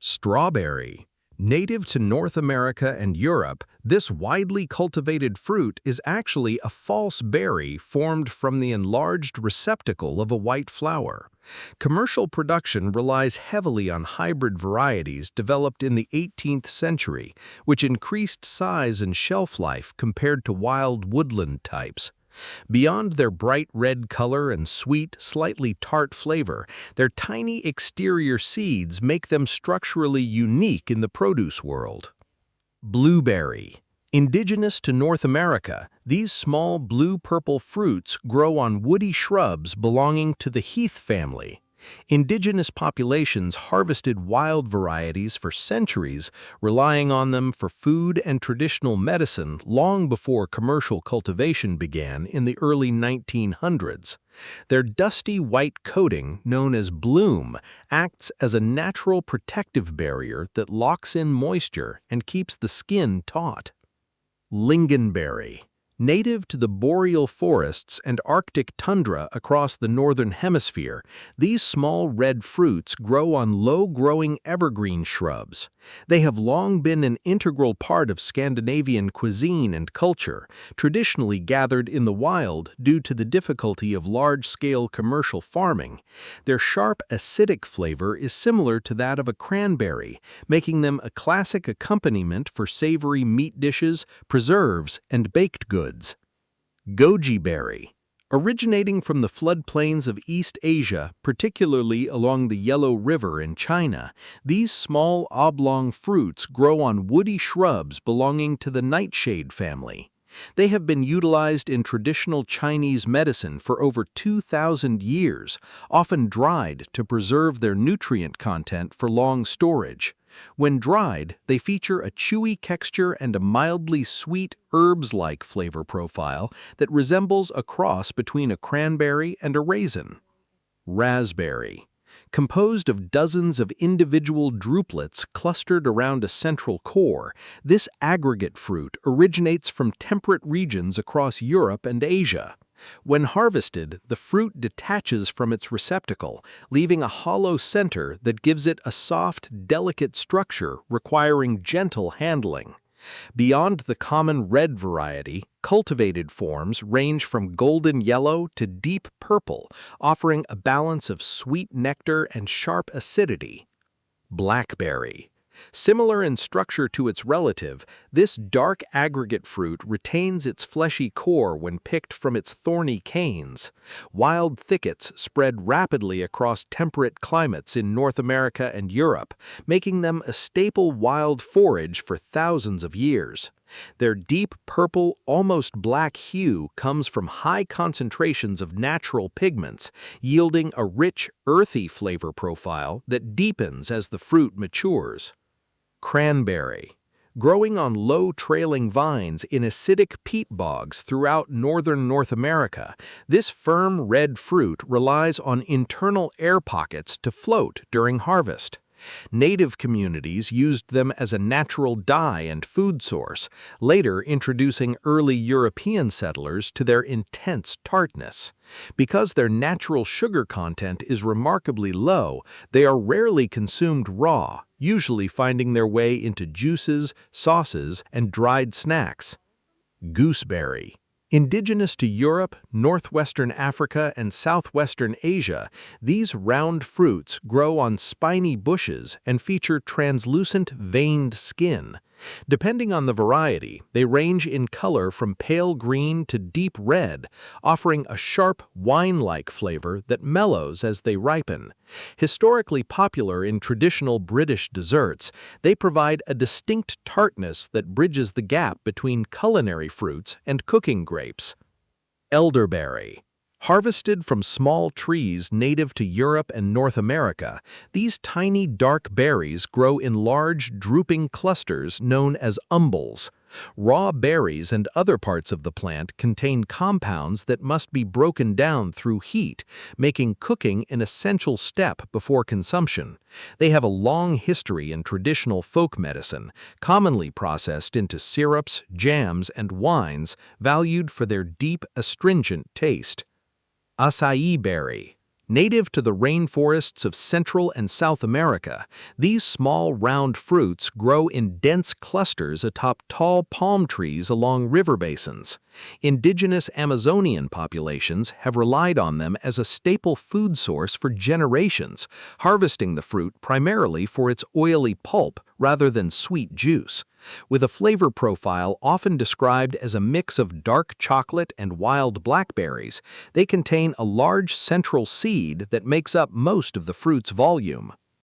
Strawberry. Native to North America and Europe, this widely cultivated fruit is actually a false berry formed from the enlarged receptacle of a white flower. Commercial production relies heavily on hybrid varieties developed in the 18th century, which increased size and shelf life compared to wild woodland types. Beyond their bright red color and sweet, slightly tart flavor, their tiny exterior seeds make them structurally unique in the produce world. Blueberry. Indigenous to North America, these small blue-purple fruits grow on woody shrubs belonging to the heath family. Indigenous populations harvested wild varieties for centuries, relying on them for food and traditional medicine long before commercial cultivation began in the early 1900s. Their dusty white coating, known as bloom, acts as a natural protective barrier that locks in moisture and keeps the skin taut. Lingonberry. Native to the boreal forests and Arctic tundra across the northern hemisphere, these small red fruits grow on low-growing evergreen shrubs. They have long been an integral part of Scandinavian cuisine and culture, traditionally gathered in the wild due to the difficulty of large-scale commercial farming. Their sharp, acidic flavor is similar to that of a cranberry, making them a classic accompaniment for savory meat dishes, preserves, and baked goods. Goji berry. Originating from the floodplains of East Asia, particularly along the Yellow River in China, these small oblong fruits grow on woody shrubs belonging to the nightshade family. They have been utilized in traditional Chinese medicine for over 2,000 years, often dried to preserve their nutrient content for long storage. When dried, they feature a chewy texture and a mildly sweet, herbs-like flavor profile that resembles a cross between a cranberry and a raisin. Raspberry. Composed of dozens of individual drupelets clustered around a central core, this aggregate fruit originates from temperate regions across Europe and Asia. When harvested, the fruit detaches from its receptacle, leaving a hollow center that gives it a soft, delicate structure requiring gentle handling. Beyond the common red variety, cultivated forms range from golden yellow to deep purple, offering a balance of sweet nectar and sharp acidity. Blackberry. Similar in structure to its relative, this dark aggregate fruit retains its fleshy core when picked from its thorny canes. Wild thickets spread rapidly across temperate climates in North America and Europe, making them a staple wild forage for thousands of years. Their deep purple, almost black hue comes from high concentrations of natural pigments, yielding a rich, earthy flavor profile that deepens as the fruit matures. Cranberry. Growing on low trailing vines in acidic peat bogs throughout northern North America, this firm red fruit relies on internal air pockets to float during harvest. Native communities used them as a natural dye and food source, later introducing early European settlers to their intense tartness. Because their natural sugar content is remarkably low, they are rarely consumed raw, usually finding their way into juices, sauces, and dried snacks. Gooseberry. Indigenous to Europe, northwestern Africa, and southwestern Asia, these round fruits grow on spiny bushes and feature translucent, veined skin. Depending on the variety, they range in color from pale green to deep red, offering a sharp, wine-like flavor that mellows as they ripen. Historically popular in traditional British desserts, they provide a distinct tartness that bridges the gap between culinary fruits and cooking grapes. Elderberry. Harvested from small trees native to Europe and North America, these tiny dark berries grow in large, drooping clusters known as umbels. Raw berries and other parts of the plant contain compounds that must be broken down through heat, making cooking an essential step before consumption. They have a long history in traditional folk medicine, commonly processed into syrups, jams, and wines, valued for their deep, astringent taste. Acai berry. Native to the rainforests of Central and South America, these small round fruits grow in dense clusters atop tall palm trees along river basins. Indigenous Amazonian populations have relied on them as a staple food source for generations, harvesting the fruit primarily for its oily pulp rather than sweet juice. With a flavor profile often described as a mix of dark chocolate and wild blackberries, they contain a large central seed that makes up most of the fruit's volume.